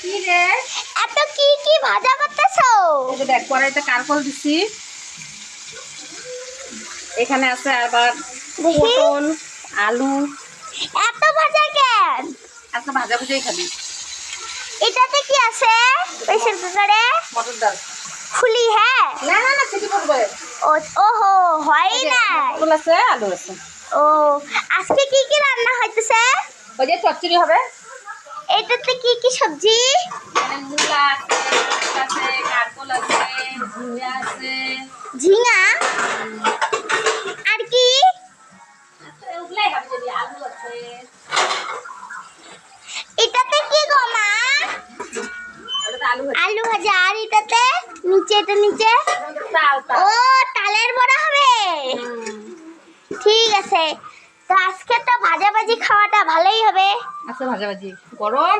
কি রে এত কি ভাজা করতেছো? এই যে দেখ কড়াইতে কারকল দিছি, এখানে আছে আবার দেখি পটল, আলু। এত ভাজা কেন? আজকে ভাজা ভুজাই খাবি। এটাতে কি আছে প্রেসার কুকারে? মটর ডাল। ফুলি হ্যাঁ? না না না সেটি পড়বে। ওহো হয় এই যে না। পটল আছে, আলু আছে। ও আজকে কি রান্না হইতেছে? ওই যে চচ্চড়ি হবে। এটাতে কি সবজি? এখানে মূলা আছে, পটল আছে, কারকল আছে, ঝিঙা আছে। ঝিঙা আর কি? আচ্ছা, ওগুলাই হবে যদি আলু আছে। এটাতে কি গো মা? ওটাতে আলু ভাজি। আলু ভাজা। আর এটাতে এটা নিচে তাল তাল। ও তালের বড়া হবে। ঠিক আছে, তো আজকে তো ভাজাভাজি খাওয়াটা ভালোই হবে। আচ্ছা ভাজা ভাজি গরম।